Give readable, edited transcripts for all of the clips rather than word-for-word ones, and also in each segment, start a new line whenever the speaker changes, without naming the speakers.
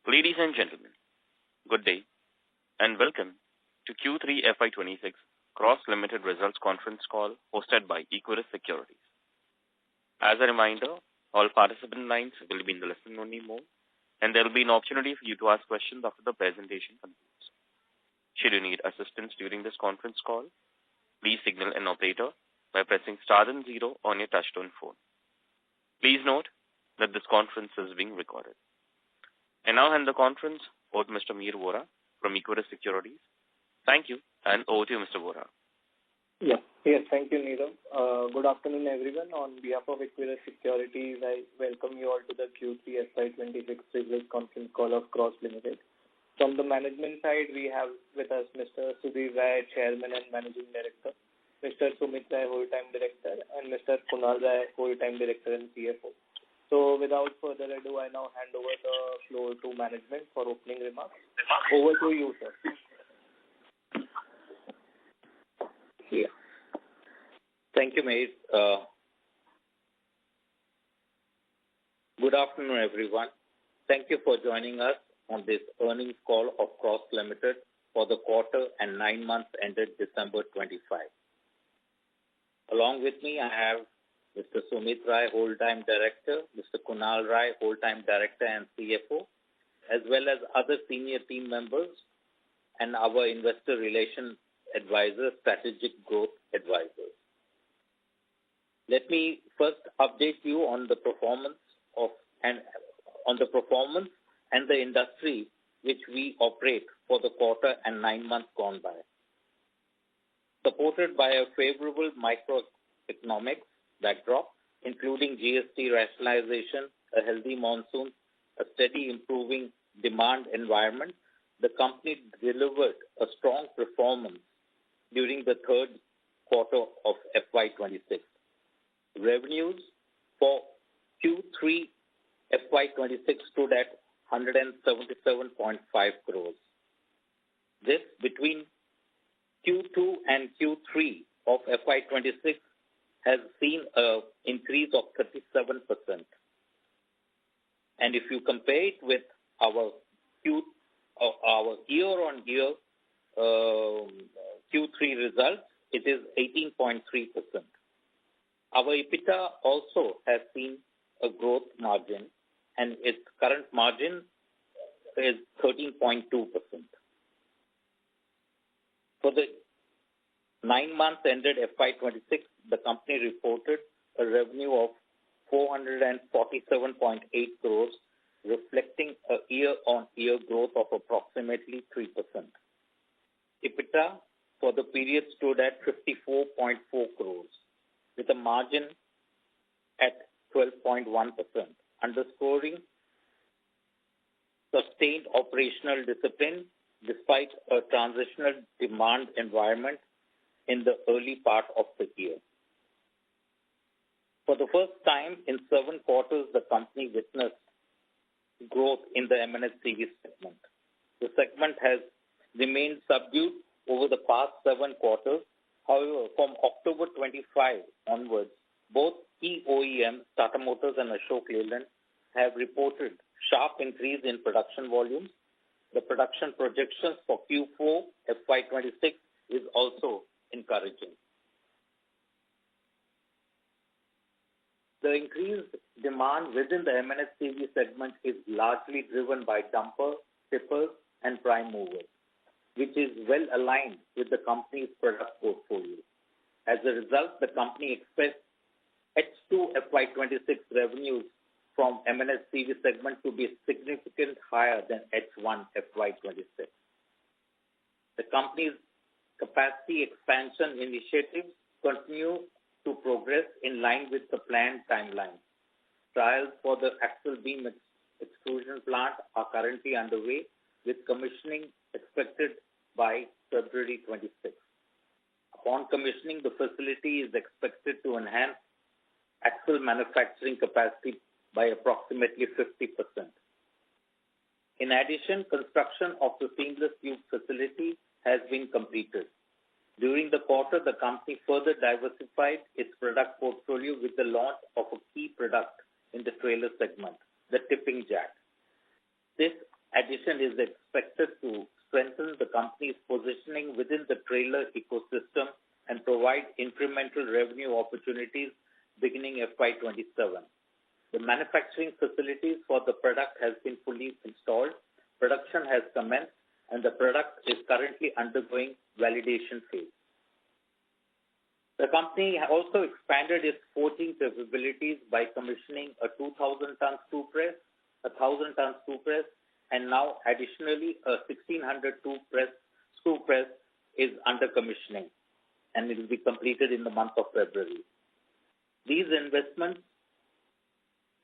Ladies and gentlemen, good day and welcome to Q3 FY26 Kross Limited Results Conference Call hosted by Equirus Securities. As a reminder, all participant lines will be in the listen-only mode, and there will be an opportunity for you to ask questions after the presentation concludes. Should you need assistance during this conference call, please signal an operator by pressing star and 0 on your touchtone phone. Please note that this conference is being recorded. I now hand the conference over to Mr. Mir Vora from Equirus Securities. Thank you, and over to you, Mr. Vora.
Yes, thank you, Neerav. Good afternoon, everyone. On behalf of Equirus Securities, I welcome you all to the Q3 FY26 Results Conference Call of Kross Limited. From the management side, we have with us Mr. Sudhir Rai, Chairman and Managing Director, Mr. Sumit Rai, Whole-Time Director, and Mr. Kunal Rai, Whole-Time Director and CFO. So, without further ado, I now hand over the floor to management for opening remarks. Over to you, sir.
Yeah. Thank you, Maid. Good afternoon, everyone. Thank you for joining us on this earnings call of Kross Limited for the quarter and 9 months ended December 25. Along with me, I have Mr. Sumit Rai, Whole-Time Director, Mr. Kunal Rai, Whole-Time Director and CFO, as well as other senior team members and our investor relations advisor, Strategic Growth Advisors. Let me first update you on the performance and the industry which we operate for the quarter and 9 months gone by. Supported by a favorable microeconomic backdrop, including GST rationalization, a healthy monsoon, a steady improving demand environment, the company delivered a strong performance during the third quarter of FY26. Revenues for Q3 FY26 stood at 177.5 crores. This between Q2 and Q3 of FY26 has seen an increase of 37%. And if you compare it with our year-on-year Q3 results, it is 18.3%. Our EBITDA also has seen a growth margin, and its current margin is 13.2%. For the 9 months ended FY26, the company reported a revenue of 447.8 crores, reflecting a year-on-year growth of approximately 3%. EBITDA for the period stood at 54.4 crores, with a margin at 12.1%, underscoring sustained operational discipline despite a transitional demand environment in the early part of the year. For the first time in 7 quarters, the company witnessed growth in the M&HCV segment. The segment has remained subdued over the past 7 quarters. However, from October 25 onwards, both key OEMs, Tata Motors and Ashok Leyland, have reported sharp increase in production volumes. The production projections for Q4 FY26 is also encouraging. The increased demand within the M&HCV segment is largely driven by dumper, tippers, and prime movers, which is well aligned with the company's product portfolio. As a result, the company expects H2 FY26 revenues from M&HCV segment to be significantly higher than H1 FY26. The company's capacity expansion initiatives continue to progress in line with the planned timeline. Trials for the axle beam extrusion plant are currently underway, with commissioning expected by February 26. Upon commissioning, the facility is expected to enhance axle manufacturing capacity by approximately 50%. In addition, construction of the seamless tube facility has been completed. During the quarter, the company further diversified its product portfolio with the launch of a key product in the trailer segment, the tipping jack. This addition is expected to strengthen the company's positioning within the trailer ecosystem and provide incremental revenue opportunities beginning FY27. The manufacturing facilities for the product has been fully installed, production has commenced, and the product is currently undergoing validation phase. The company also expanded its forging capabilities by commissioning a 2,000-ton screw press, a 1,000-ton screw press, and now additionally a 1,600-ton screw press is under commissioning, and it will be completed in the month of February. These investments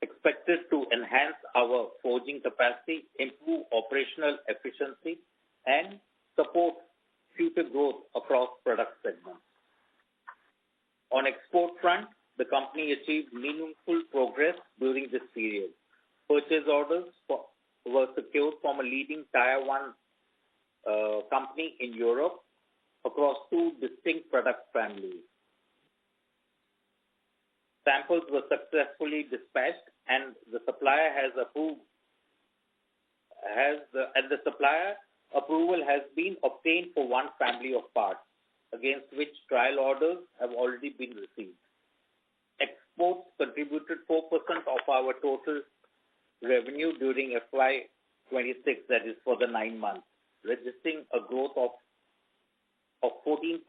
expected to enhance our forging capacity, improve operational efficiency, and support future growth across product segments. On export front, the company achieved meaningful progress during this period. Purchase orders were secured from a leading Tier 1 company in Europe across two distinct product families. Samples were successfully dispatched, and the supplier approval has been obtained for one family of parts, against which trial orders have already been received. Exports contributed 4% of our total revenue during FY26, that is for the 9 months, registering a growth of 14%.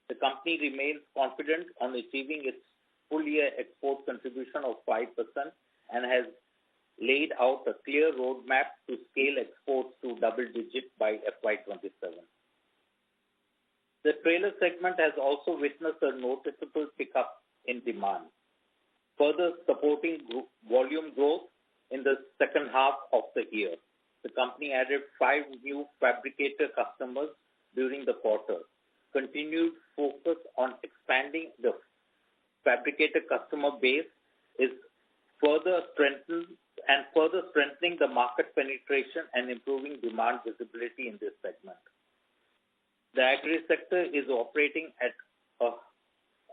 The company remains confident on achieving its full-year export contribution of 5% and has laid out a clear roadmap to scale exports to double digits by FY27. The trailer segment has also witnessed a noticeable pickup in demand, further supporting volume growth in the second half of the year. The company added 5 new fabricator customers during the quarter. Continued focus on expanding the fabricator customer base is further strengthening the market penetration and improving demand visibility in this segment. The agri sector is operating at a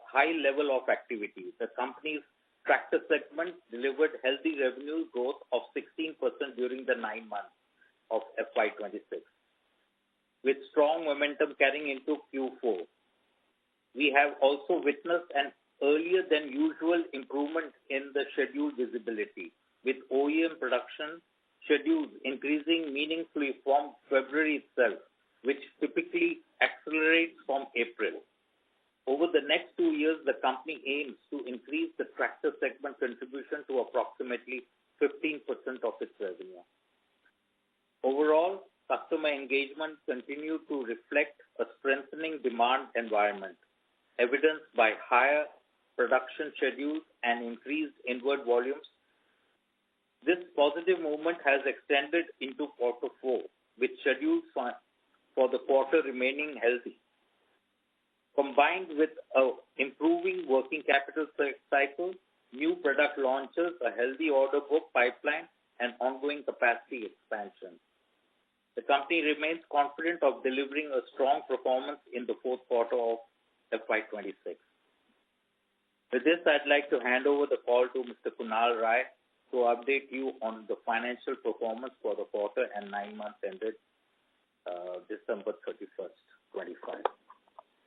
high level of activity. The company's tractor segment delivered healthy revenue growth of 16% during the 9 months of FY26, with strong momentum carrying into Q4. We have also witnessed an earlier than usual improvement in the schedule visibility, with OEM production schedules increasing meaningfully from February itself, which typically accelerates from April. Over the next 2 years, the company aims to increase the tractor segment contribution to approximately 15% of its revenue. Overall, customer engagement continued to reflect a strengthening demand environment, evidenced by higher production schedules and increased inward volumes. This positive movement has extended into quarter 4, with schedules for the quarter remaining healthy. Combined with an improving working capital cycle, new product launches, a healthy order book pipeline, and ongoing capacity expansion, the company remains confident of delivering a strong performance in the fourth quarter of FY26. With this, I'd like to hand over the call to Mr. Kunal Rai to update you on the financial performance for the quarter and 9 months ended December 31st, 25.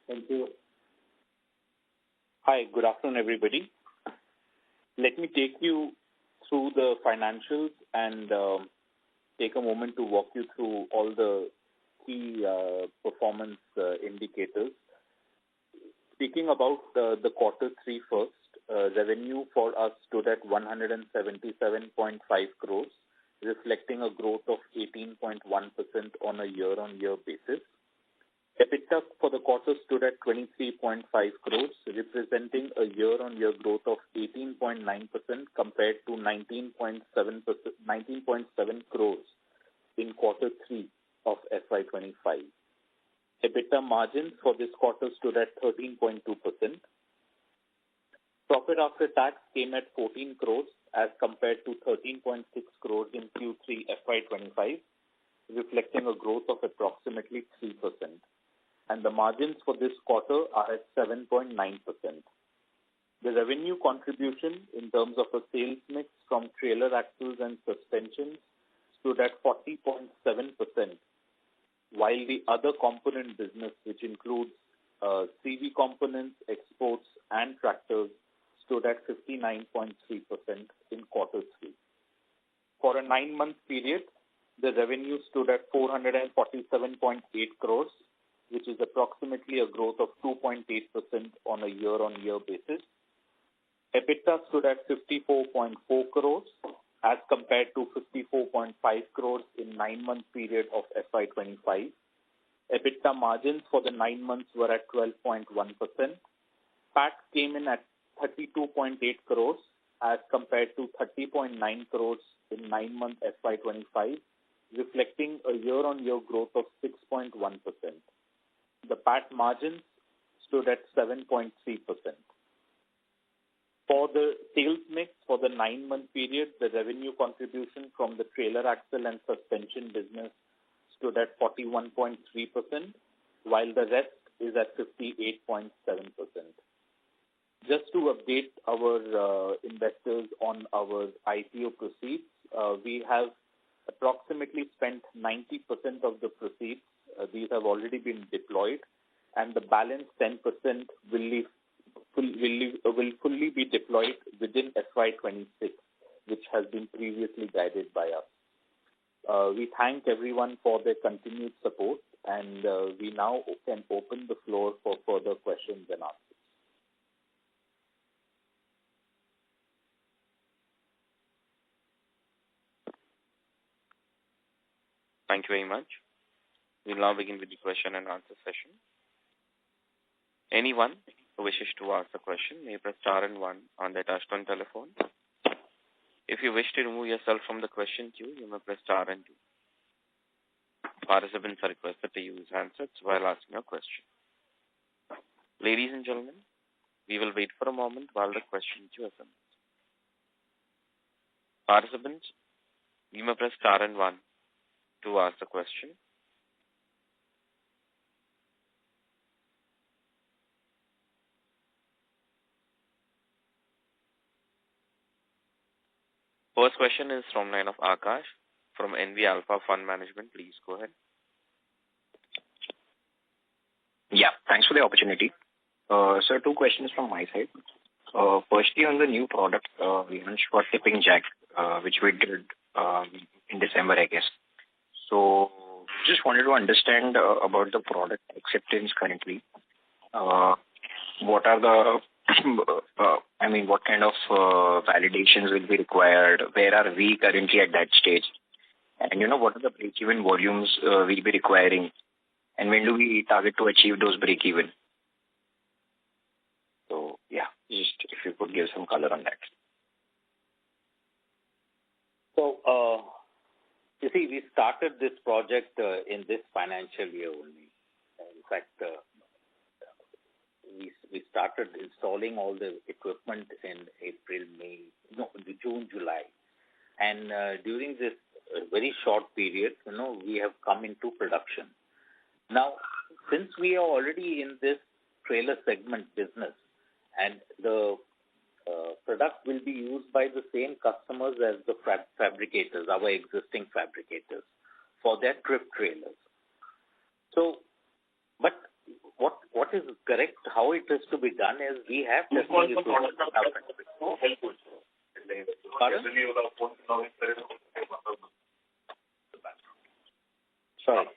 Thank you.
Hi, good afternoon, everybody. Let me take you through the financials and take a moment to walk you through all the key performance indicators. Speaking about the quarter 3 first, revenue for us stood at 177.5 crores, reflecting a growth of 18.1% on a year-on-year basis. EBITDA for the quarter stood at 23.5 crores, representing a year-on-year growth of 18.9% compared to 19.7 crores in quarter 3 of FY25. EBITDA margin for this quarter stood at 13.2%. Profit after tax came at 14 crores as compared to 13.6 crores in Q3 FY25, reflecting a growth of approximately 3%. And the margins for this quarter are at 7.9%. The revenue contribution in terms of a sales mix from trailer axles and suspensions stood at 40.7%, while the other component business, which includes CV components, exports, and tractors, stood at 59.3% in quarter 3. For a 9-month period, the revenue stood at 447.8 crores, which is approximately a growth of 2.8% on a year-on-year basis. EBITDA stood at 54.4 crores as compared to 54.5 crores in 9-month period of FY25. EBITDA margins for the 9 months were at 12.1%. PAT came in at 32.8 crores as compared to 30.9 crores in 9-month FY25, reflecting a year-on-year growth of 6.1%. The PAT margins stood at 7.3%. For the sales mix for the 9-month period, the revenue contribution from the trailer axle and suspension business stood at 41.3%, while the rest is at 58.7%. Just to update our investors on our IPO proceeds, we have approximately spent 90% of the proceeds. These have already been deployed, and the balance 10% will fully be deployed within FY26, which has been previously guided by us. We thank everyone for their continued support, and we now can open the floor for further questions and answers.
Thank you very much. We'll now begin with the question and answer session. Anyone who wishes to ask a question may press star and 1 on their touchtone telephone. If you wish to remove yourself from the question queue, you may press star and 2. Participants are requested to use handsets while asking a question. Ladies and gentlemen, we will wait for a moment while the question queue assembles. Participants, you may press star and 1 to ask the question. First question is from line of Akash from NV Alpha Fund Management. Please go ahead.
Yeah, thanks for the opportunity. Sir, 2 questions from my side. Firstly, on the new product, we launched for tipping jack, which we did in December, I guess. So, just wanted to understand about the product acceptance currently. What are the what kind of validations will be required? Where are we currently at that stage? And, what are the break-even volumes we'll be requiring? And when do we target to achieve those break-even? So, yeah, just if you could give some color on that.
So, you see, we started this project in this financial year only. In fact, we started installing all the equipment in June, July. And during this very short period, we have come into production. Now, since we are already in this trailer segment business, and the product will be used by the same customers as the fabricators, our existing fabricators, for their trip trailers. So, but what is correct, how it is to be done is we have testing equipment. Pardon? Sorry.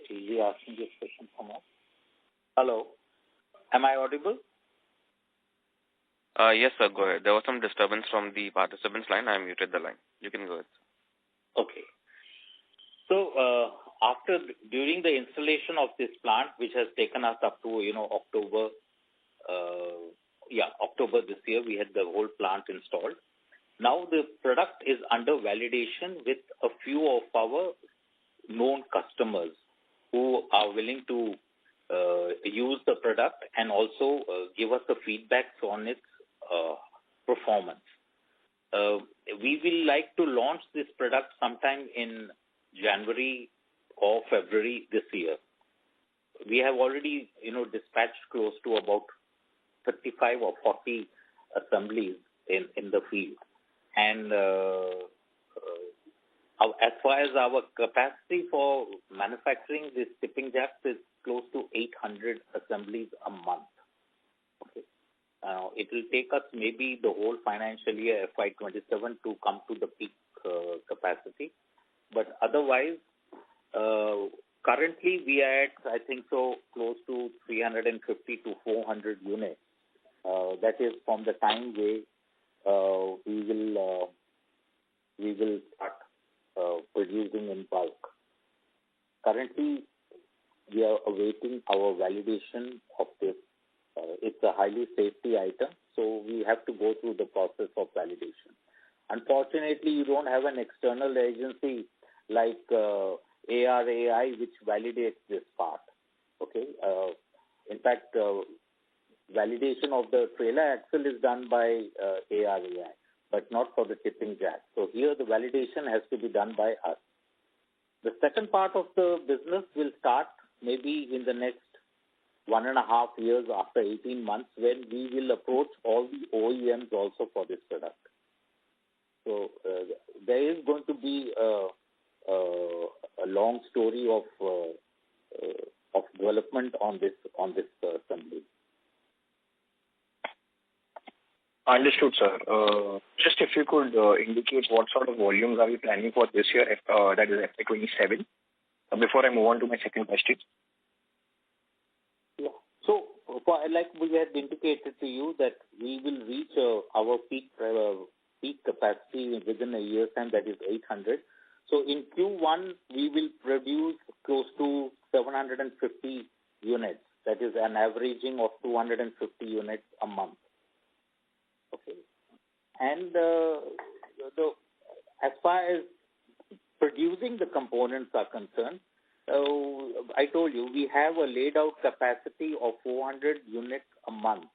Is he asking this question from us? Hello? Am I audible?
Yes, sir, go ahead. There was some disturbance from the participant's line. I muted the line. You can go ahead.
Okay. So, during the installation of this plant, which has taken us up to, October this year, we had the whole plant installed. Now the product is under validation with a few of our known customers who are willing to use the product and also give us the feedbacks on its performance. We will like to launch this product sometime in January or February this year. We have already, dispatched close to about 35 or 40 assemblies in the field. And as far as our capacity for manufacturing these tipping jacks is close to 800 assemblies a month. Okay. It will take us maybe the whole financial year FY27 to come to the peak capacity. But otherwise, currently we are at, I think so, close to 350 to 400 units. That is from the time we will start producing in bulk. Currently, we are awaiting our validation of this. It's a highly safety item, so we have to go through the process of validation. Unfortunately, you don't have an external agency like ARAI which validates this part. Okay. In fact, validation of the trailer axle is done by ARAI, but not for the tipping jack. So here the validation has to be done by us. The second part of the business will start maybe in the next 1.5 years after 18 months, when we will approach all the OEMs also for this product. So there is going to be a long story of development on this assembly.
Understood, sir. Just if you could indicate what sort of volumes are we planning for this year, that is FY27, before I move on to my second question.
Yeah. So, like we had indicated to you that we will reach our peak capacity within a year's time, that is 800. So in Q1, we will produce close to 750 units. That is an averaging of 250 units a month. Okay. And as far as producing the components are concerned, I told you we have a laid out capacity of 400 units a month,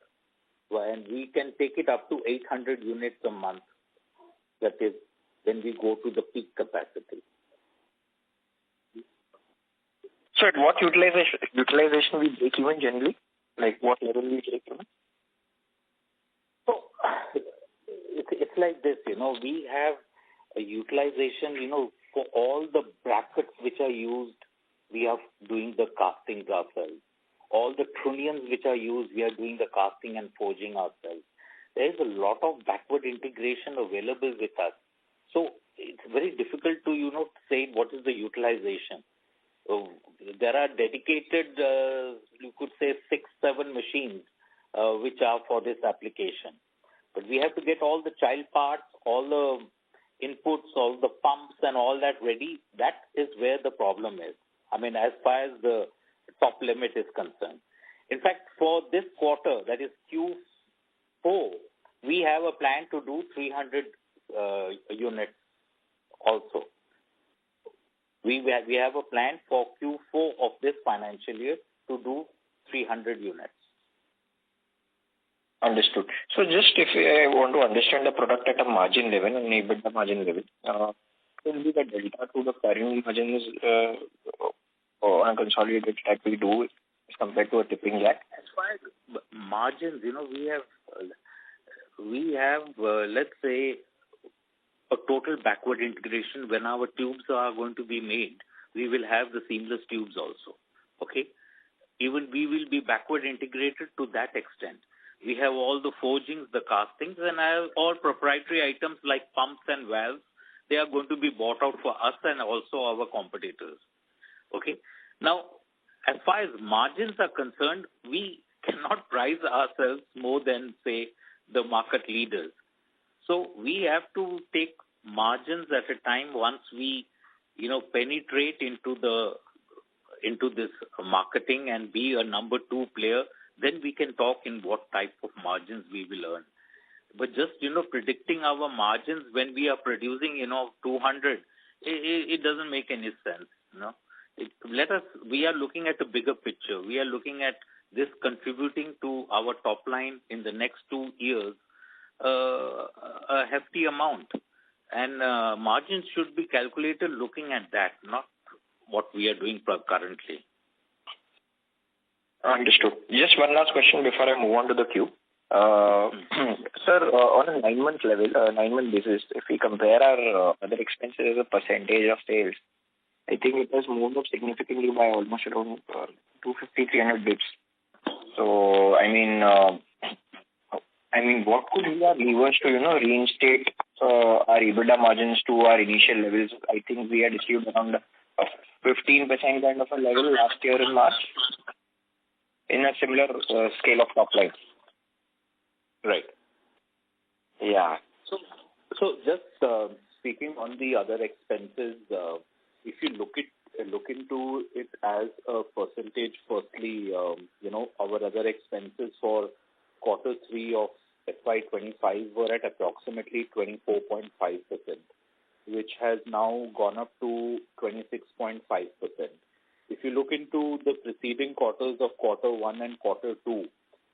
and we can take it up to 800 units a month. That is when we go to the peak capacity.
So at what utilization we break even generally? Like what level we break even?
So it's like this, we have a utilization, for all the brackets which are used, we are doing the castings ourselves. All the trunnions which are used, we are doing the casting and forging ourselves. There is a lot of backward integration available with us. So it's very difficult to, say what is the utilization. There are dedicated, you could say 6-7 machines which are for this application. But we have to get all the child parts, all the inputs, all the pumps and all that ready. That is where the problem is. I mean, as far as the top limit is concerned. In fact, for this quarter, that is Q4, we have a plan to do 300 units also. We have a plan for Q4 of this financial year to do 300 units.
Understood. So just if I want to understand the product at a margin level, an EBITDA margin level, what will be the delta to the current margins on a consolidated that we do as compared to a tipping jack?
As far as margins, we have let's say, a total backward integration. When our tubes are going to be made, we will have the seamless tubes also. Okay? Even we will be backward integrated to that extent. We have all the forgings, the castings, and all proprietary items like pumps and valves. They are going to be bought out for us and also our competitors. Okay? Now, as far as margins are concerned, we cannot price ourselves more than, say, the market leaders. So we have to take margins at a time once we, penetrate into this marketing and be a number 2 player. Then we can talk in what type of margins we will earn. But just, predicting our margins when we are producing, 200, it doesn't make any sense, we are looking at a bigger picture. We are looking at this contributing to our top line in the next 2 years, a hefty amount. And margins should be calculated looking at that, not what we are doing currently.
Understood. Just one last question before I move on to the queue. Sir, a 9-month level, 9-month basis, if we compare our other expenses as a percentage of sales, I think it has moved up significantly by almost around 250, 300 bits. So, what could be our levers to, reinstate our EBITDA margins to our initial levels? I think we had achieved around a 15% kind of a level last year in March in a similar scale of top line.
Right.
Yeah.
So just speaking on the other expenses, if you look into it as a percentage, firstly, our other expenses for quarter 3 of FY25 were at approximately 24.5%, which has now gone up to 26.5%. If you look into the preceding quarters of quarter 1 and quarter 2,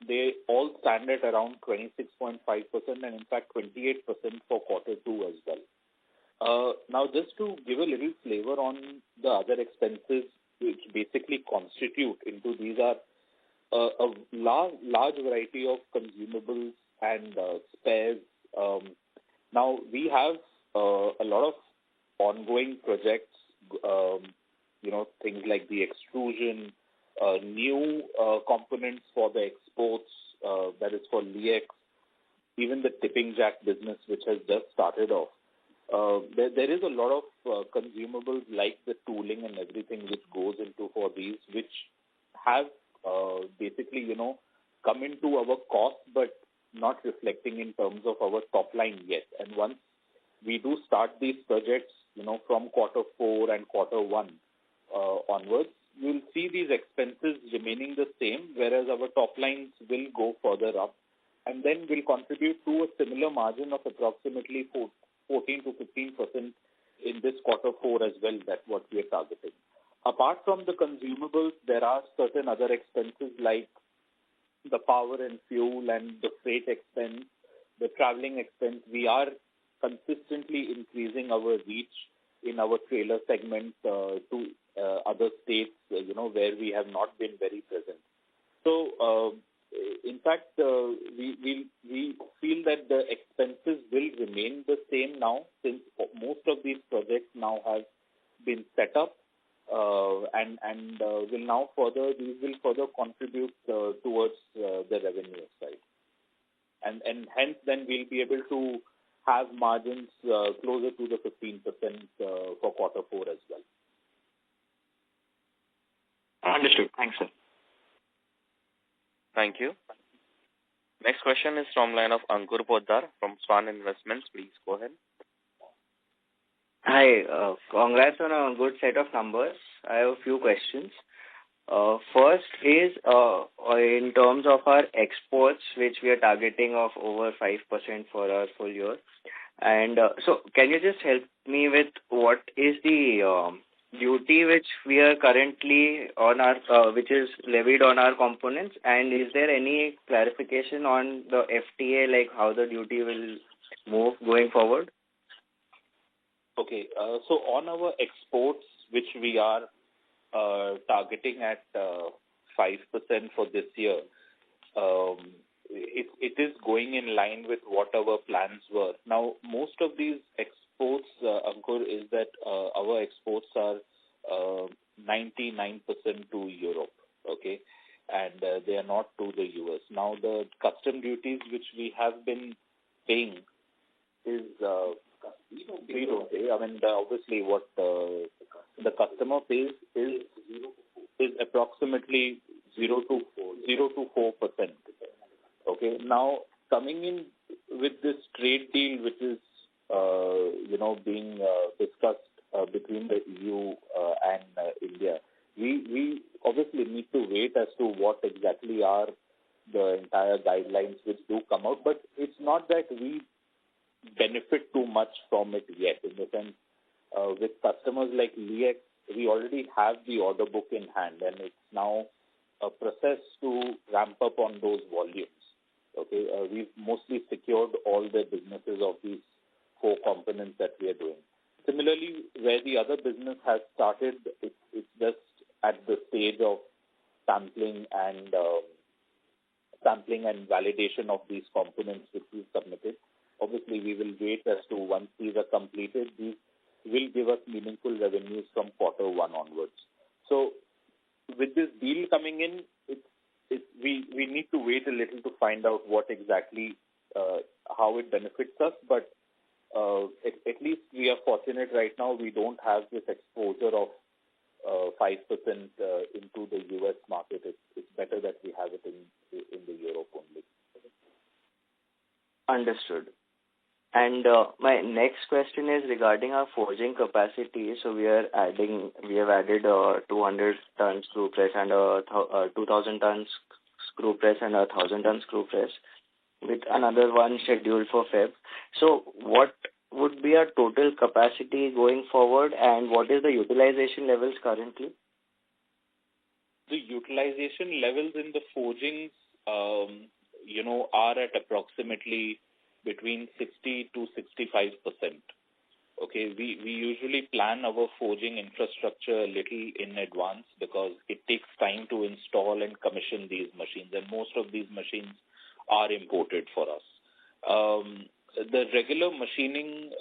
they all stand at around 26.5% and in fact 28% for quarter 2 as well. Now, just to give a little flavor on the other expenses, which basically constitute into these are a large variety of consumables and spares. Now, we have a lot of ongoing projects, things like the extrusion, new components for the exports, that is for LEX, even the tipping jack business, which has just started off. There is a lot of consumables like the tooling and everything which goes into for these, which have basically, come into our cost, but not reflecting in terms of our top line yet. And once we do start these projects, from quarter 4 and quarter 1 onwards, you'll see these expenses remaining the same, whereas our top lines will go further up and then will contribute to a similar margin of approximately 14 to 15% in this quarter 4 as well. That's what we are targeting. Apart from the consumables, there are certain other expenses like the power and fuel and the freight expense, the traveling expense. We are consistently increasing our reach in our trailer segment to other states, where we have not been very present. So, in fact, we feel that the expenses will remain the same now, since most of these projects now have been set up, and these will further contribute towards the revenue side, and hence then we'll be able to have margins closer to the 15% for quarter 4 as well.
Understood. Thanks, sir.
Thank you. Next question is from line of Ankur Poddar from Swan Investments. Please go ahead.
Hi. Congrats on a good set of numbers. I have a few questions. First is in terms of our exports, which we are targeting of over 5% for our full year. And so can you just help me with what is the duty which we are currently on our, which is levied on our components, and is there any clarification on the FTA, like how the duty will move going forward?
Okay, so on our exports, which we are targeting at 5% for this year, it is going in line with what our plans were. Now, most of these exports, Ankur, is that our exports are 99% to Europe, okay, and they are not to the US. Now, the custom duties which we have been paying is we don't pay. I mean, obviously, what the customer pays is approximately 0 to 4%. Okay. Now, coming in with this trade deal, which is being discussed between the EU and India, we obviously need to wait as to what exactly are the entire guidelines which do come out. But it's not that we benefit too much from it yet, in the sense with customers like LEX, we already have the order book in hand, and it's now a process to ramp up on those volumes. Okay, we've mostly secured all the businesses of these 4 components that we are doing. Similarly, where the other business has started, it's just at the stage of sampling and validation of these components which we submitted. probably we will wait as to once these are completed, these will give us meaningful revenues from quarter one onwards. So with this deal coming in, we need to wait a little to find out what exactly, how it benefits us. But at least we are fortunate right now. We don't have this exposure of 5% into the US market. It's better that we have it in the Europe only.
Understood. And my next question is regarding our forging capacity. So we have added 200 tons screw press and 2,000 tons screw press and 1,000 tons screw press, with another one scheduled for Feb. So what would be our total capacity going forward, and what is the utilization levels currently?
The utilization levels in the forgings, are at approximately between 60 to 65%. Okay, we usually plan our forging infrastructure a little in advance because it takes time to install and commission these machines, and most of these machines are imported for us. The regular machining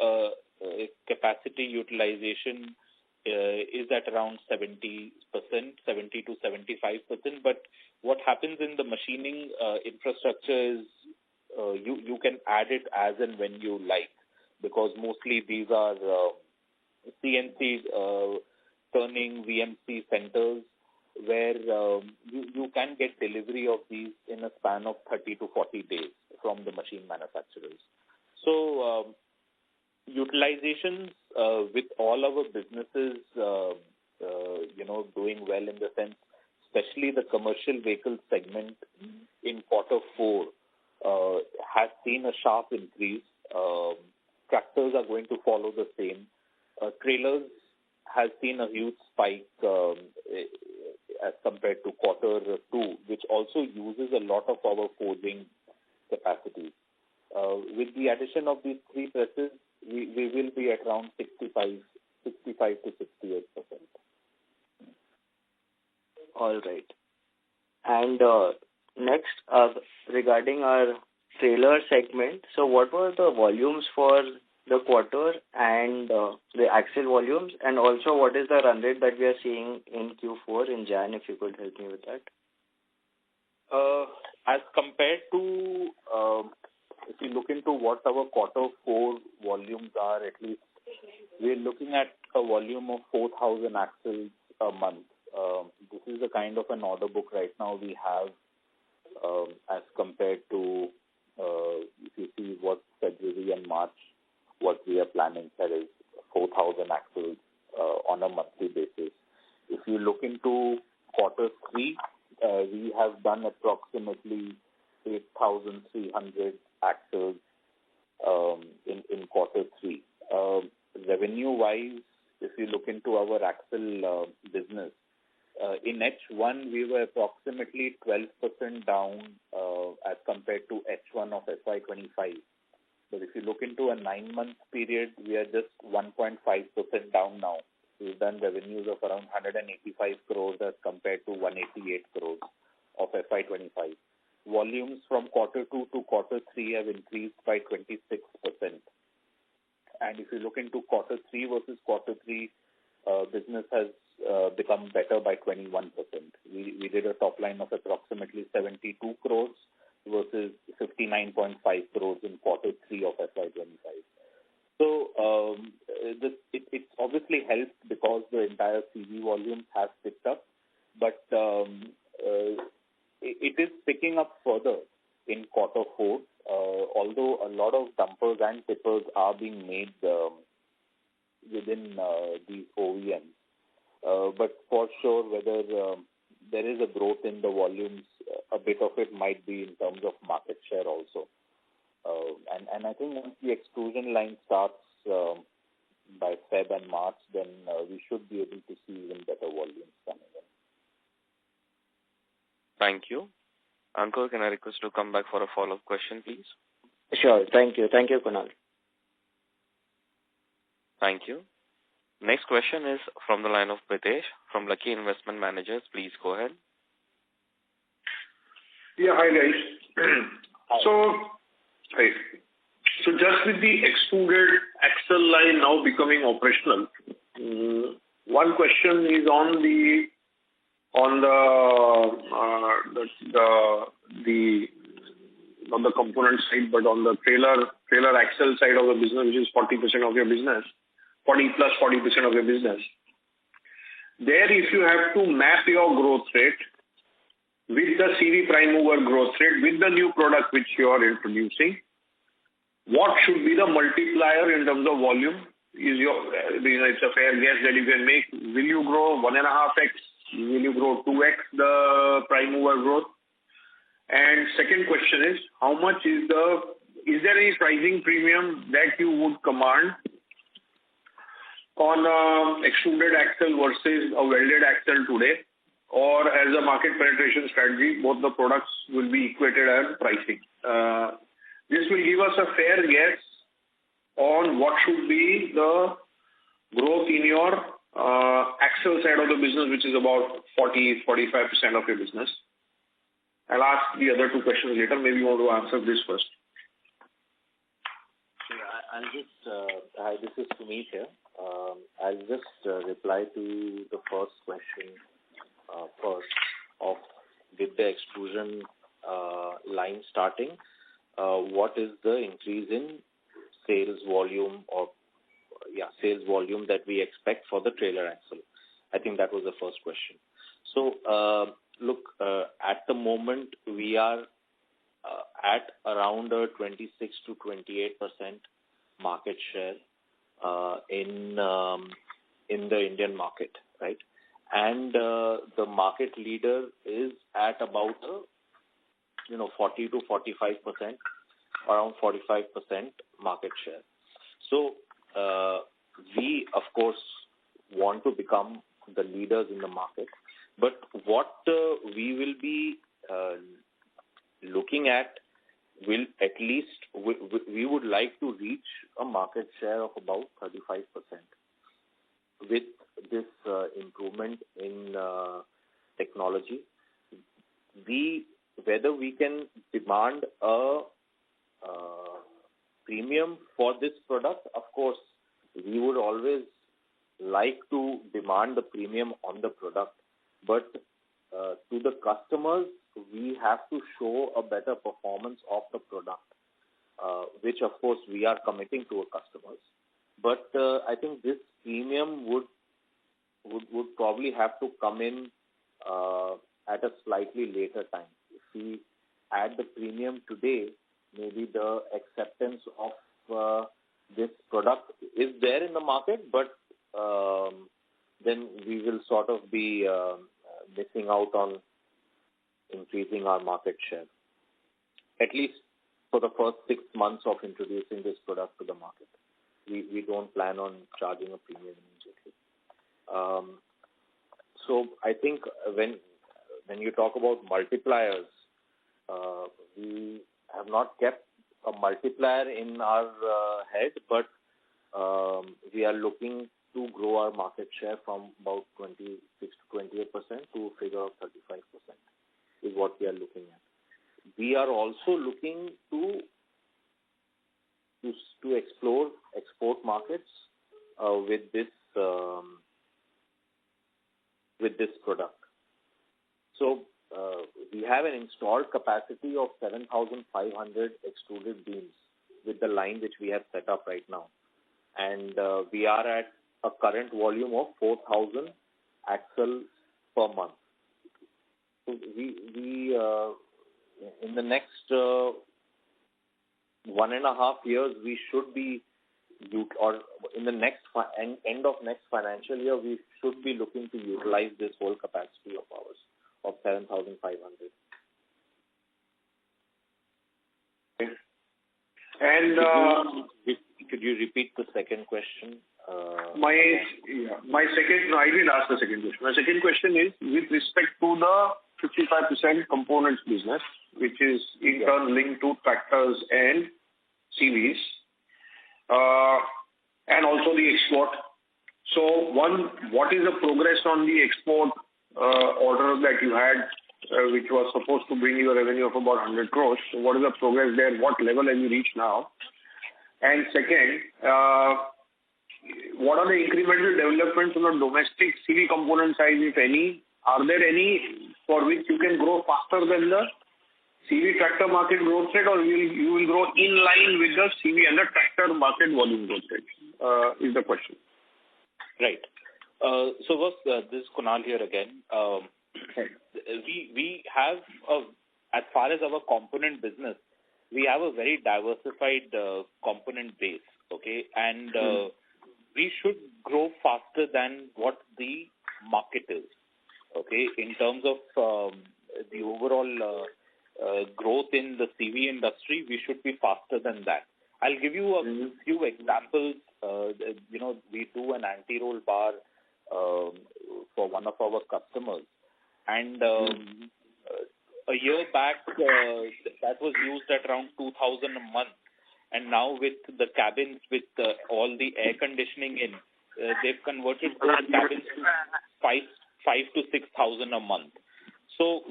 capacity utilization is at around 70%, 70 to 75%. But what happens in the machining infrastructure is you can add it as and when you like, because mostly these are CNC turning VMC centers where you can get delivery of these in a span of 30 to 40 days from the machine manufacturers. So utilizations with all our businesses, doing well in the sense, especially the commercial vehicle segment in quarter four has seen a sharp increase. Tractors are going to follow the same. Trailers has seen a huge spike as compared to quarter two, which also uses a lot of our forging capacity. With the addition of these three presses, we will be at around 65 to 68%.
All right. And next, regarding our trailer segment, so what were the volumes for the quarter and the axle volumes, and also what is the run rate that we are seeing in Q4 in Jan, if you could help me with that?
As compared to, if you look into what our quarter four volumes are, at least we're looking at a volume of 4,000 axles a month. This is the kind of an order book right now we have as compared to, if you see what February and March, what we are planning, that is 4,000 axles on a monthly basis. If you look into quarter three, we have done approximately 8,300 axles in quarter three. Revenue-wise, if you look into our axle business, in H1 we were approximately 12% down as compared to H1 of FY25. But if you look into a 9-month period, we are just 1.5% down now. We've done revenues of around 185 crores as compared to 188 crores of FY25. Volumes from quarter two to quarter three have increased by 26%. And if you look into quarter three versus quarter three, business has become better by 21%. We did a top line of approximately 72 crores versus 59.5 crores in quarter three of FY25. So it's obviously helped because the entire CV volume has picked up, but it is picking up further in quarter four, although a lot of dumpers and tippers are being made within these OEMs. But for sure, whether there is a growth in the volumes, a bit of it might be in terms of market share also. And I think once the extrusion line starts by Feb and March, then we should be able to see even better volumes coming in.
Thank you. Ankur, can I request to come back for a follow-up question, please?
Sure. Thank you. Thank you, Kunal.
Thank you. Next question is from the line of Pritesh from Lucky Investment Managers. Please go ahead.
Yeah, hi guys. So just with the extruded axle line now becoming operational, one question is on the not the component side, but on the trailer axle side of the business, which is 40% of your business, 40% of your business. There, if you have to map your growth rate with the CV prime mover growth rate, with the new product which you are introducing, what should be the multiplier in terms of volume? It's a fair guess that you can make. Will you grow 1.5x? Will you grow 2x the prime mover growth? And second question is, how much is there any pricing premium that you would command on extruded axle versus a welded axle today? Or as a market penetration strategy, both the products will be equated as pricing. This will give us a fair guess on what should be the growth in your axle side of the business, which is about 40-45% of your business. I'll ask the other two questions later. Maybe you want to answer this first.
I'll just, hi, this is Sumit here. I'll just reply to the first question first of with the extrusion line starting. What is the increase in sales volume that we expect for the trailer axle? I think that was the first question. So, look, at the moment we are at around a 26 to 28% market share in the Indian market, right? And the market leader is at about 40 to 45%, around 45% market share. So we of course want to become the leaders in the market, but what we will be looking at will at least we would like to reach a market share of about 35% with this improvement in technology. Whether we can demand a premium for this product, of course, we would always like to demand the premium on the product, but to the customers, we have to show a better performance of the product, which of course we are committing to our customers. But I think this premium would probably have to come in at a slightly later time. If we add the premium today, maybe the acceptance of this product is there in the market, but then we will sort of be missing out on increasing our market share, at least for the first 6 months of introducing this product to the market. We don't plan on charging a premium immediately. So I think when you talk about multipliers, we have not kept a multiplier in our head, but we are looking to grow our market share from about 26 to 28% to a figure of 35% is what we are looking at. We are also looking to explore export markets with this product. So we have an installed capacity of 7,500 extruded beams with the line which we have set up right now, and we are at a current volume of 4,000 axles per month. So we in the next 1.5 years, we should be, or in the next end of next financial year, we should be looking to utilize this whole capacity of ours of 7,500.
Okay. And
could you repeat the second question?
I didn't ask the second question. My second question is with respect to the 55% components business, which is in turn linked to tractors and CVs, and also the export. So one, what is the progress on the export order that you had, which was supposed to bring you a revenue of about 100 crores? So what is the progress there? What level have you reached now? And second, what are the incremental developments on the domestic CV component side, if any? Are there any for which you can grow faster than the CV tractor market growth rate, or you will grow in line with the CV and the tractor market volume growth rate, is the question.
Right. So this is Kunal here again. We have, as far as our component business, we have a very diversified component base, okay? And we should grow faster than what the market is, okay? In terms of the overall growth in the CV industry, we should be faster than that. I'll give you a few examples. We do an anti-roll bar for one of our customers. And a year back, that was used at around 2,000 a month. And now with the cabins, with all the air conditioning in, they've converted those cabins to 5,000 to 6,000 a month. So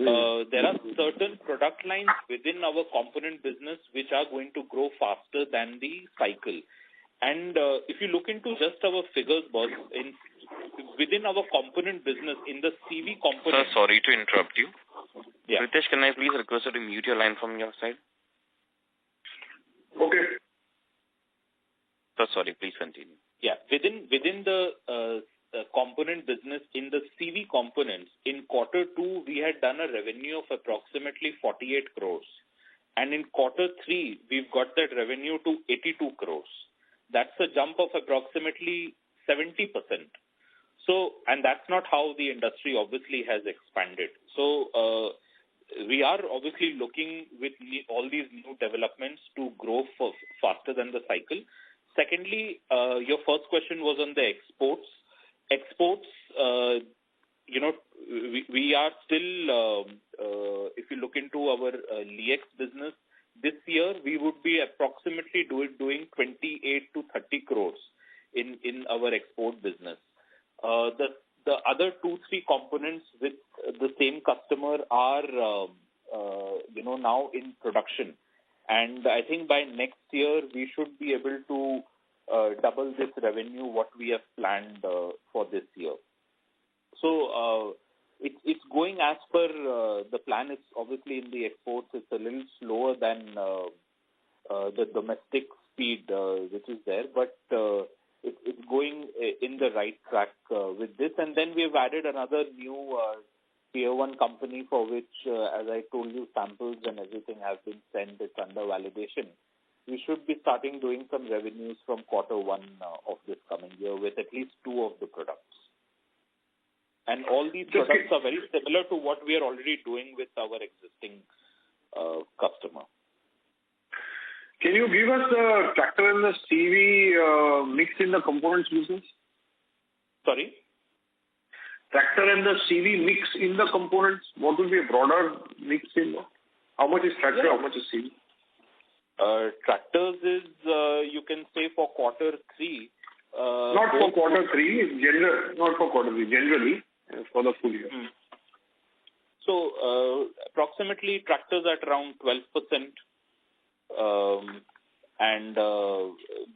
there are certain product lines within our component business which are going to grow faster than the cycle. And if you look into just our figures, boss, within our component business, in the CV component...
Sir, sorry to interrupt you.
Yeah.
Ritesh, can I please request you to mute your line from your side?
Okay.
Sir, sorry, please continue.
Yeah, within the component business, in the CV components, in quarter 2, we had done a revenue of approximately 48 crores. And in quarter 3, we've got that revenue to 82 crores. That's a jump of approximately 70%. So, and that's not how the industry obviously has expanded. So, we are obviously looking with all these new developments to grow faster than the cycle. Secondly, your first question was on the exports. Exports, we are still, if you look into our LEX business, this year we would be approximately doing 28 to 30 crores in our export business. The other 2-3 components with the same customer are, now in production. And I think by next year, we should be able to double this revenue, what we have planned for this year. So it's going as per the plan. Is obviously in the exports, it's a little slower than the domestic speed which is there, but it's going in the right track with this. And then we've added another new tier 1 company for which, as I told you, samples and everything have been sent. It's under validation. We should be starting doing some revenues from quarter 1 of this coming year with at least 2 of the products. And all these products are very similar to what we are already doing with our existing customer.
Can you give us the tractor and the CV mix in the components business?
Sorry?
Tractor and the CV mix in the components, what will be a broader mix in there? How much is tractor, how much is CV?
Tractors is, you can say for quarter 3.
Not for quarter 3, generally, for the full year.
So, approximately tractors at around 12%, and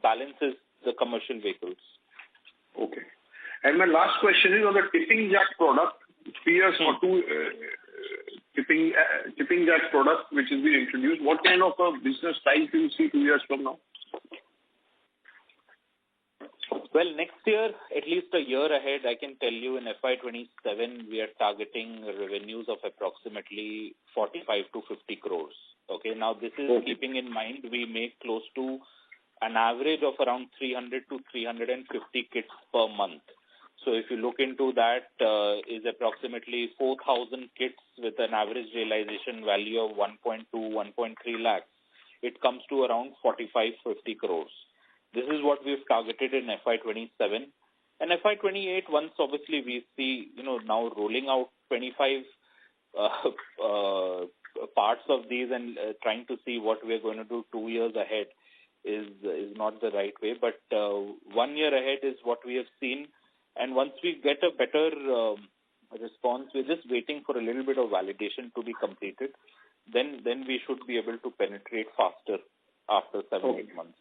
balance is the commercial vehicles.
Okay. And my last question is on the tipping jack product. 3 years or 2 tipping jack product which is being introduced. What kind of a business size do you see 2 years from now?
Well, next year, at least a year ahead, I can tell you in FY27, we are targeting revenues of approximately 45 to 50 crores. Okay, now this is keeping in mind we make close to an average of around 300 to 350 kits per month. So if you look into that, is approximately 4,000 kits with an average realization value of 1.2, 1.3 lakhs. It comes to around 45-50 crores. This is what we've targeted in FY27. And FY28, once obviously we see, now rolling out 25 parts of these and trying to see what we're going to do 2 years ahead is not the right way. But 1 year ahead is what we have seen. And once we get a better response, we're just waiting for a little bit of validation to be completed. Then we should be able to penetrate faster after 7-8 months.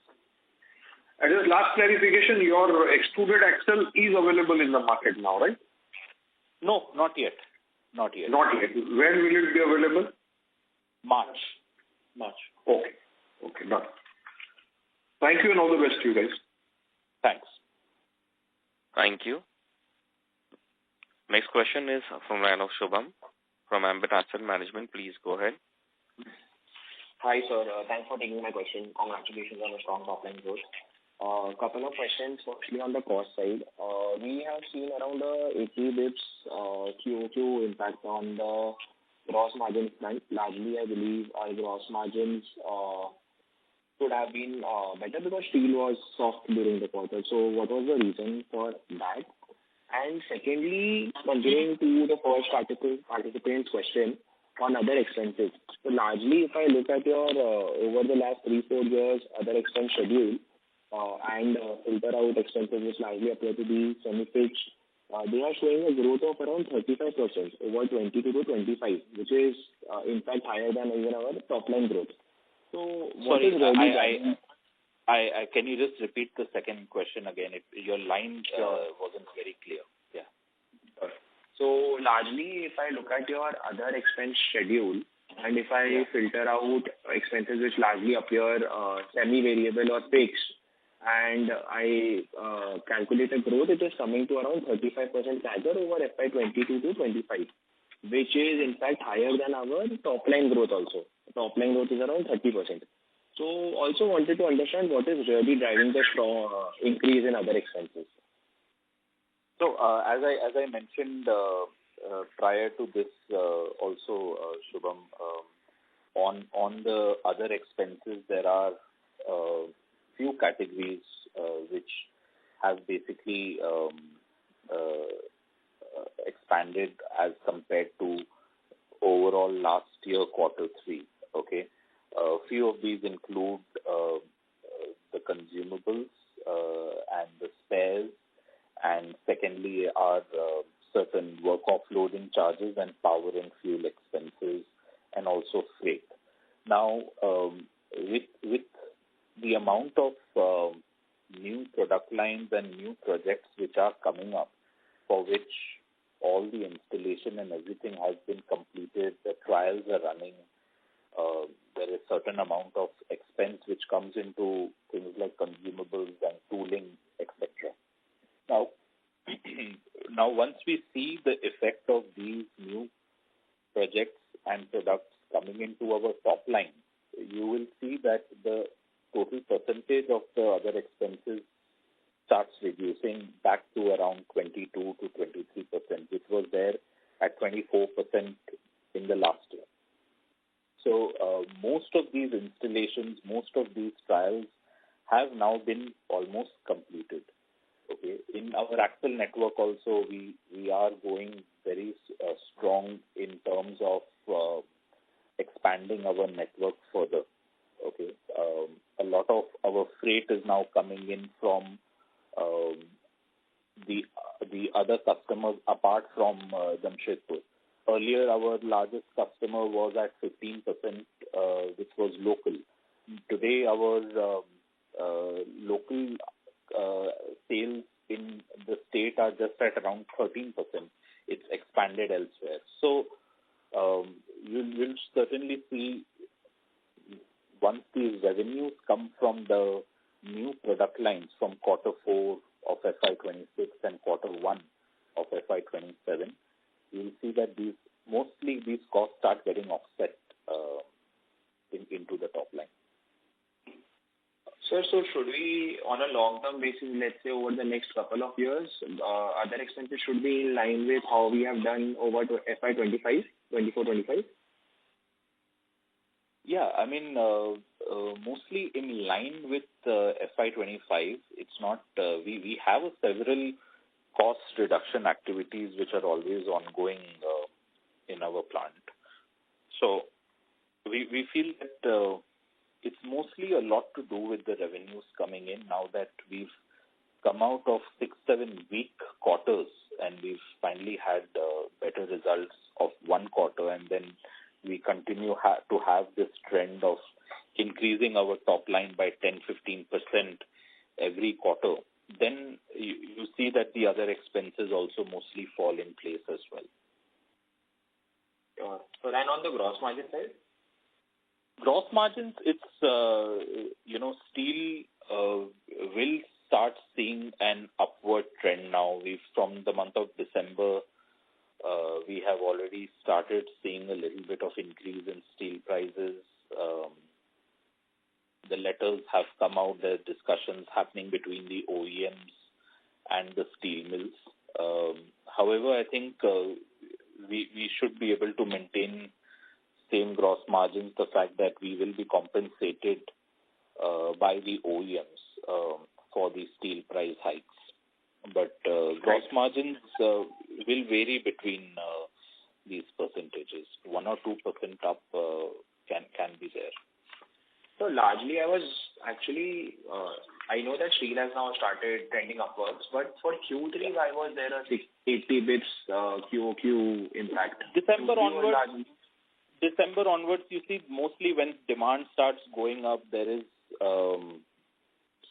And just last clarification, your extruded axle is available in the market now, right?
No, not yet. Not yet.
Not yet. When will it be available?
March.
Okay, done. Thank you and all the best to you guys.
Thanks.
Thank you. Next question is from line of Shubham from Ambit Asset Management. Please go ahead.
Hi, sir. Thanks for taking my question. Congratulations on a strong top-line growth. Couple of questions, firstly on the cost side. We have seen around 80 bips QOQ impact on the gross margin front. Largely, I believe our gross margins could have been better because steel was soft during the quarter. So what was the reason for that? And secondly, continuing to the first participant's question on other expenses. So largely, if I look at your over the last 3-4 years other expense schedule and filter out expenses which largely appear to be semi-fixed, they are showing a growth of around 35% over 22 to 25, which is in fact higher than even our top line growth. So what is really
can you just repeat the second question again? Your line wasn't very clear. Yeah.
So largely, if I look at your other expense schedule, and if I filter out expenses which largely appear semi-variable or fixed, and I calculate a growth, it is coming to around 35% CAGR over FY22 to 25, which is in fact higher than our top line growth also. Top line growth is around 30%. So also wanted to understand what is really driving the strong increase in other expenses.
So as I mentioned prior to this also, Shubham, on the other expenses, there are few categories which have basically expanded as compared to overall last year Q3. Okay. A few of these include the consumables and the spares, and secondly are certain work offloading charges and power and fuel expenses, and also freight. Now, with the amount of new product lines and new projects which are coming up, for which all the installation and everything has been completed, the trials are running, there is certain amount of expense which comes into things like consumables and tooling, etc. Now, once we see the effect of these new projects and products coming into our top line, you will see that the total percentage of the other expenses starts reducing back to around 22 to 23%, which was there at 24% in the last year. So most of these installations, most of these trials have now been almost completed. Okay. In our axle network also, we are going very strong in terms of expanding our network further. Okay. A lot of our freight is now coming in from the other customers apart from Jamshedpur. Earlier, our largest customer was at 15%, which was local. Today, our local sales in the state are just at around 13%. It's expanded elsewhere. So you'll certainly see once these revenues come from the new product lines from Q4 of FY26 and Q1 of FY27, you'll see that mostly these costs start getting offset into the top line.
Sir, so should we, on a long-term basis, let's say over the next couple of years, other expenses should be in line with how we have done over to FY25, 24-25?
Yeah, I mean, mostly in line with FY25. It's not, we have several cost reduction activities which are always ongoing in our plant. So we feel that it's mostly a lot to do with the revenues coming in now that we've come out of 6-7 weak quarters and we've finally had better results of one quarter, and then we continue to have this trend of increasing our top line by 10-15% every quarter, then you see that the other expenses also mostly fall in place as well.
So then on the gross margin side?
Gross margins, it's, steel will start seeing an upward trend now. From the month of December, we have already started seeing a little bit of increase in steel prices. The letters have come out, there are discussions happening between the OEMs and the steel mills. However, I think we should be able to maintain same gross margins, the fact that we will be compensated by the OEMs for the steel price hikes. But gross margins will vary between these percentages. 1 or 2% up can be there.
So largely I was actually, I know that steel has now started trending upwards, but for Q3, why was there a 80 bips QOQ impact?
December onwards, you see, mostly when demand starts going up, there is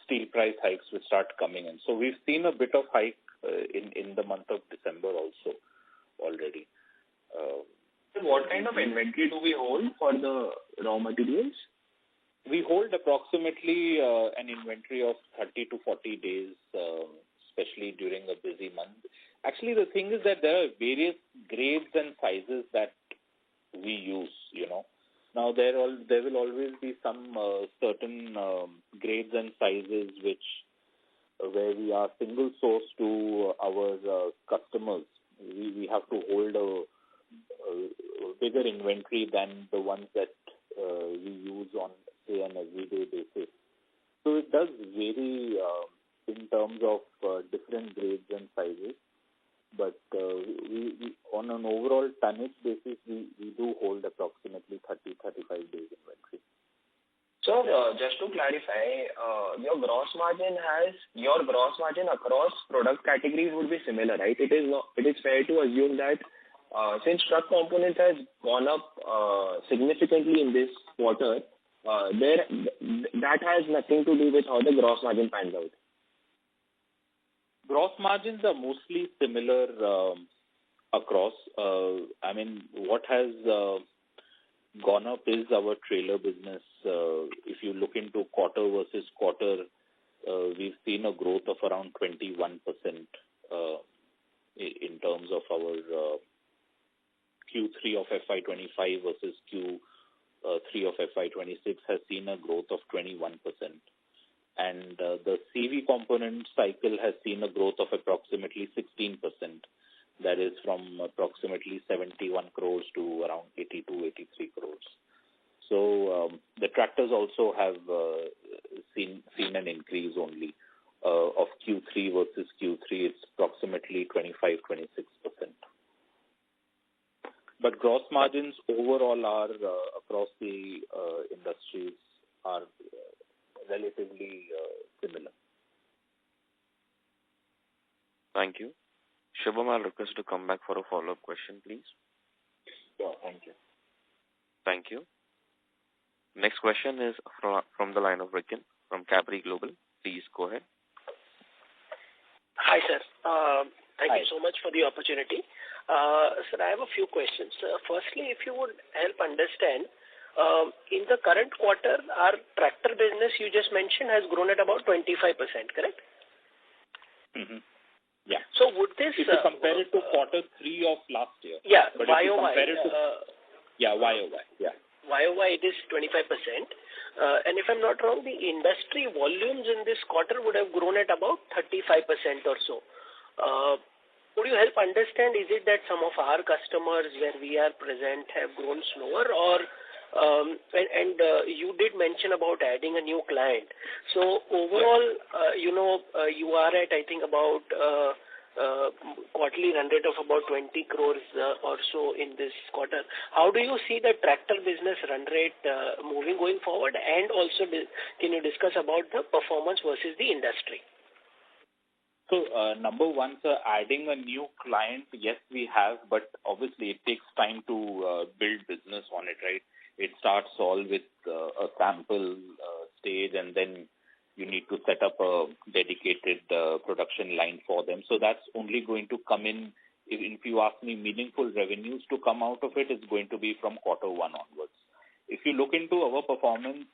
steel price hikes which start coming in. So we've seen a bit of hike in the month of December also already.
So what kind of inventory do we hold for the raw materials?
We hold approximately an inventory of 30 to 40 days, especially during a busy month. Actually, the thing is that there are various grades and sizes that we use, Now, there will always be some certain grades and sizes where we are single source to our customers. We have to hold a bigger inventory than the ones that we use on, say, an everyday basis. So it does vary in terms of different grades and sizes. But we on an overall tonnage basis, we do hold approximately 30-35 days inventory.
So just to clarify, your gross margin across product categories would be similar, right? It is fair to assume that since truck components has gone up significantly in this quarter, that has nothing to do with how the gross margin pans out.
Gross margins are mostly similar across. What has gone up is our trailer business. If you look into quarter versus quarter, we've seen a growth of around 21% in terms of our Q3 of FY25 versus Q3 of FY26 has seen a growth of 21%. And the CV component cycle has seen a growth of approximately 16%. That is from approximately 71 crores to around 82, 83 crores. So the tractors also have seen an increase only of Q3 versus Q3. It's approximately 25, 26%. But gross margins overall are across the industries are relatively similar.
Thank you. Shubham, I'll request to come back for a follow-up question, please.
Sure, thank you.
Thank you. Next question is from the line of Rikin from Capri Global. Please go ahead.
Hi, sir. Thank you so much for the opportunity. Sir, I have a few questions. Firstly, if you would help understand, in the current quarter, our tractor business you just mentioned has grown at about 25%, correct?
Mm-hmm. Yeah.
So would this...
If you compare it to quarter 3 of last year.
Yeah,
but
YOY.
YOY, yeah.
YOY it is 25%. And if I'm not wrong, the industry volumes in this quarter would have grown at about 35% or so. Would you help understand, is it that some of our customers where we are present have grown slower, or you did mention about adding a new client. So overall, you are at, I think, about quarterly run rate of about 20 crores or so in this quarter. How do you see the tractor business run rate moving going forward? And also, can you discuss about the performance versus the industry?
So, number one, sir, adding a new client, yes, we have, but obviously it takes time to build business on it, right? It starts all with a sample stage, and then you need to set up a dedicated production line for them. So that's only going to come in, if you ask me, meaningful revenues to come out of it is going to be from quarter one onwards. If you look into our performance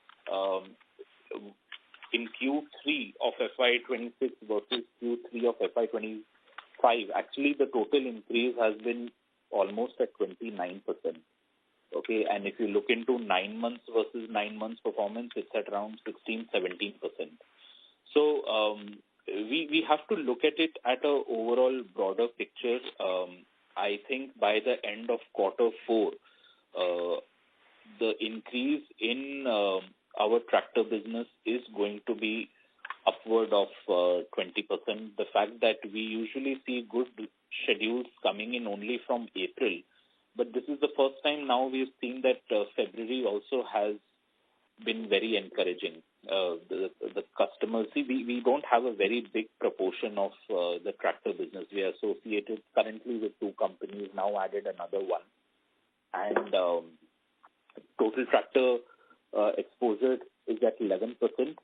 in Q3 of FY26 versus Q3 of FY25, actually the total increase has been almost at 29%. Okay, and if you look into 9 months versus 9 months performance, it's at around 16-17%. So we have to look at it at a overall broader picture. I think by the end of quarter four, the increase in our tractor business is going to be upward of 20%. The fact that we usually see good schedules coming in only from April, but this is the first time now we've seen that February also has been very encouraging. The customers, see, we don't have a very big proportion of the tractor business. We are associated currently with 2 companies, now added another one. And total tractor exposure is at 11%,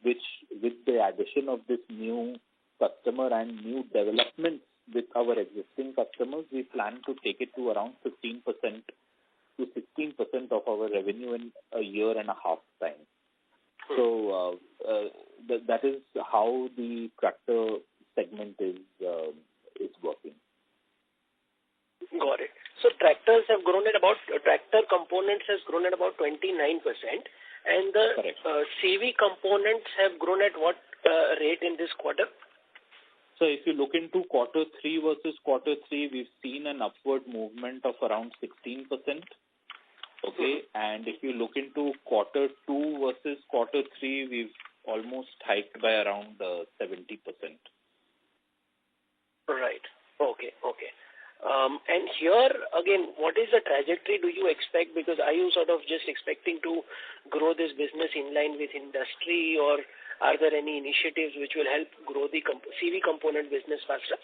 which with the addition of this new customer and new developments with our existing customers, we plan to take it to around 15% to 16% of our revenue in a year and a half time. So that is how the tractor segment is working.
Got it. So tractor components has grown at about 29%, and the CV components have grown at what rate in this quarter?
So if you look into quarter 3 versus quarter 3, we've seen an upward movement of around 16%. Okay, and if you look into quarter 2 versus quarter 3, we've almost hiked by around 70%.
Right. Okay. And here, again, what is the trajectory do you expect? Because are you sort of just expecting to grow this business in line with industry, or are there any initiatives which will help grow the CV component business faster?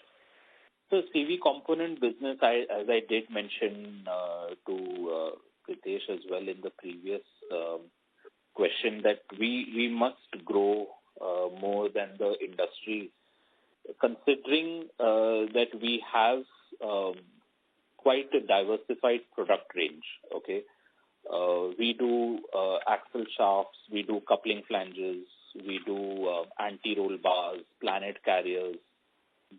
So CV component business, as I did mention to Pritesh as well in the previous question, that we must grow more than the industry, considering that we have quite a diversified product range. Okay, we do axle shafts, we do coupling flanges, we do anti-roll bars, planet carriers,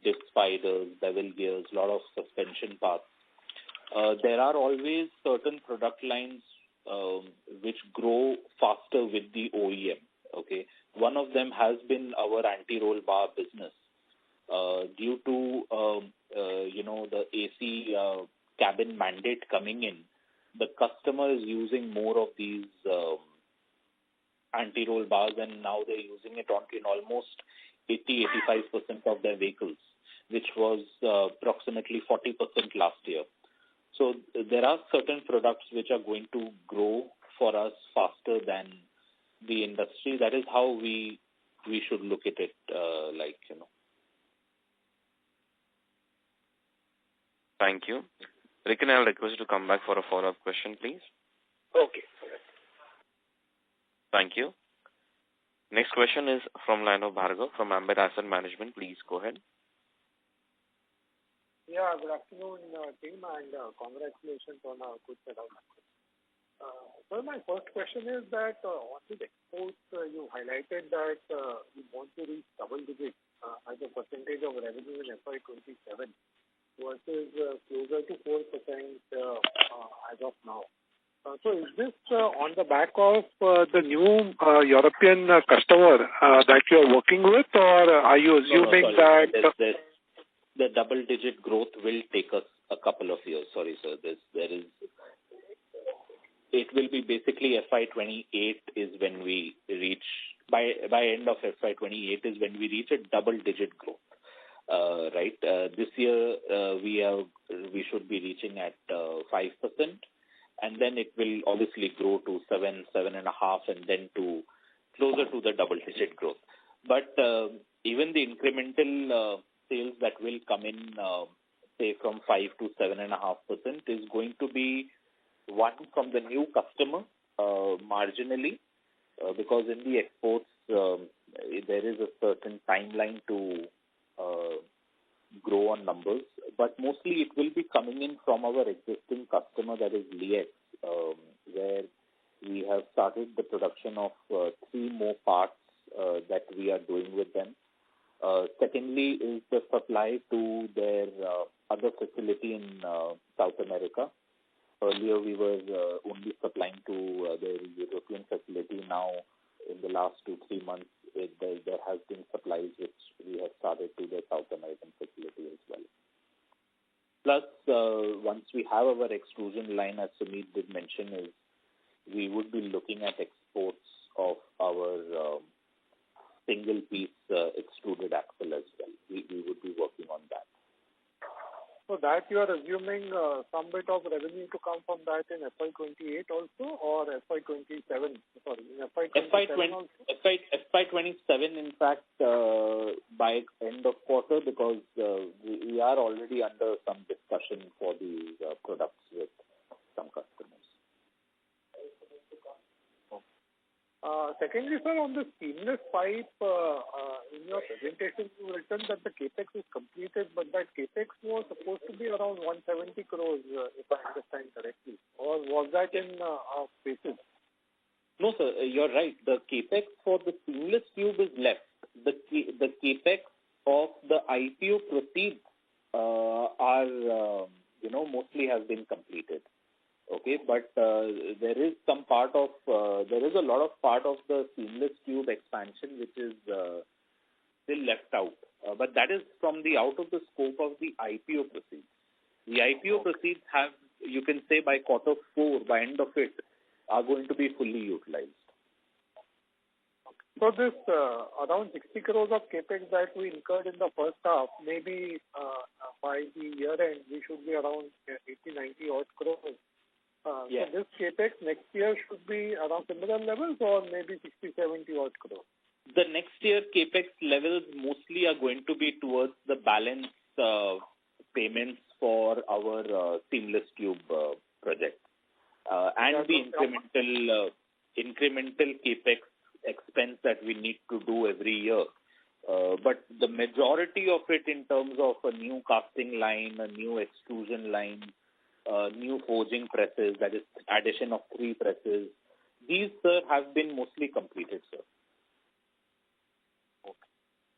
disc spiders, bevel gears, a lot of suspension parts. There are always certain product lines which grow faster with the OEM. Okay, one of them has been our anti-roll bar business. Due to the AC cabin mandate coming in, the customer is using more of these anti-roll bars, and now they're using it in almost 80-85% of their vehicles, which was approximately 40% last year. So there are certain products which are going to grow for us faster than the industry. That is how we should look at it,
Thank you. Rick, I'll request you to come back for a follow-up question, please.
Okay.
Thank you. Next question is from line of Bhargav from Ambit Asset Management. Please go ahead.
Yeah, good afternoon, team, and congratulations on a good set of numbers. So my first question is that on the exports, you highlighted that you want to reach double digits as a percentage of revenue in FY27 versus closer to 4% as of now. So is this on the back of the new European customer that you are working with, or are you assuming that...
The double-digit growth will take us a couple of years. Sorry, sir. It will be basically FY28 is when we reach, by end of FY28 is when we reach a double-digit growth. Right? This year, we should be reaching at 5%, and then it will obviously grow to 7.5%, and then to closer to the double-digit growth. But even the incremental sales that will come in, say from 5 to 7.5%, is going to be one from the new customer marginally, because in the exports, there is a certain timeline to grow on numbers, but mostly it will be coming in from our existing customer, that is Liex, where we have started the production of 3 more parts that we are doing with them. Secondly is the supply to their other facility in South America. Earlier we were only supplying to their European facility. Now in the last 2-3 months there has been supplies which we have started to the South American facility as well. Plus once we have our extrusion line, as Sumit did mention, is we would be looking at exports of our single piece extruded axle as well. We would be working on that.
So that you are assuming some bit of revenue to come from that in FY28 also, or FY27? Sorry, in FY27 also?
FY27, in fact, by end of quarter, because we are already under some discussion for these products with some customers.
Secondly, sir, on the seamless pipe, in your presentation you written that the capex is completed, but that capex was supposed to be around 170 crores, if I understand correctly. Or was that in phases?
No, sir, you're right. The capex for the seamless tube is left. The capex of the IPO proceeds are, mostly has been completed. Okay, but there is some part of there is a lot of part of the seamless tube expansion which is still left out, but that is from the out of the scope of the IPO proceeds. The IPO proceeds have, you can say, by Q4, by end of it, are going to be fully utilized.
So this around 60 crores of capex that we incurred in the first half, maybe by the year end we should be around 80-90 odd crores.
Yes.
So this capex next year should be around similar levels or maybe 60-70 odd crores?
The next year capex levels mostly are going to be towards the balance payments for our seamless tube project and the incremental capex expense that we need to do every year. But the majority of it in terms of a new casting line, a new extrusion line, new forging presses, that is addition of 3 presses. These, sir, have been mostly completed, sir.
Okay.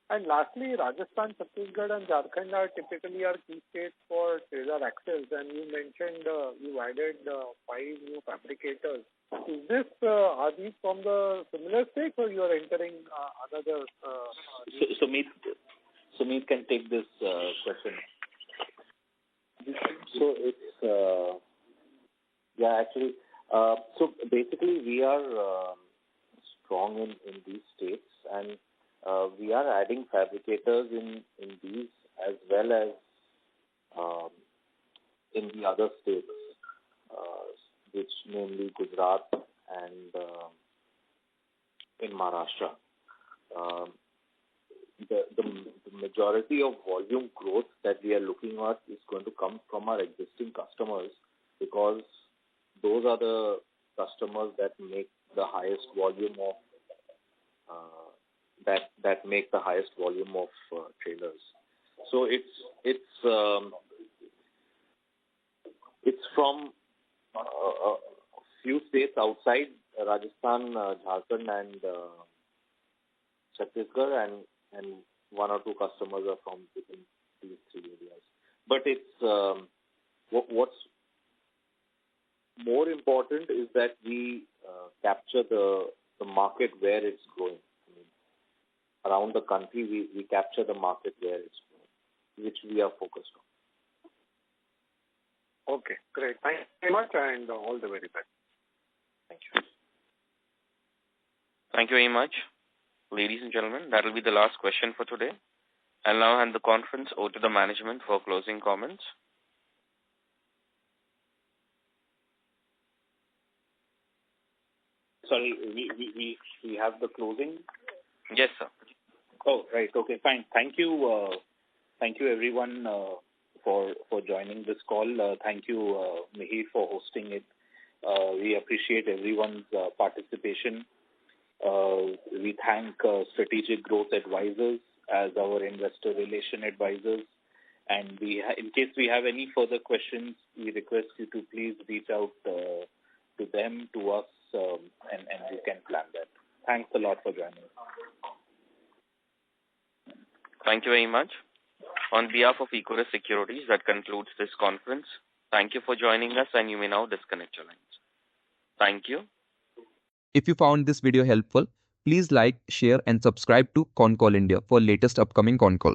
And lastly, Rajasthan, Chhattisgarh and Jharkhand are typically our key states for trailer axles, and you mentioned you added 5 new fabricators. Is this, are these from the similar states or you are entering another?
Sumit can take this question. So it's so basically we are strong in these states, and we are adding fabricators in these as well as in the other states, which namely Gujarat and in Maharashtra. The majority of volume growth that we are looking at is going to come from our existing customers, because those are the customers that make the highest volume of that make the highest volume of trailers. So it's from a few states outside Rajasthan, Jharkhand and Chhattisgarh, and 1 or 2 customers are from within these 3 areas. But it's what's more important is that we capture the market where it's growing. I mean, around the country, we capture the market where it's growing, which we are focused on.
Okay, great. Thank you very much and all the very best.
Thank you.
Thank you very much. Ladies and gentlemen, that will be the last question for today. I'll now hand the conference over to the management for closing comments.
Sorry, we have the closing?
Yes, sir.
Oh, right. Okay, fine. Thank you everyone for joining this call. Thank you, Mihir, for hosting it. We appreciate everyone's participation. We thank Strategic Growth Advisors as our investor relation advisors. And in case we have any further questions, we request you to please reach out to them, to us, and we can plan that. Thanks a lot for joining.
Thank you very much. On behalf of Equirus Securities, that concludes this conference. Thank you for joining us, and you may now disconnect your lines. Thank you.
If you found this video helpful, please like, share and subscribe to Concall India for latest upcoming Concall.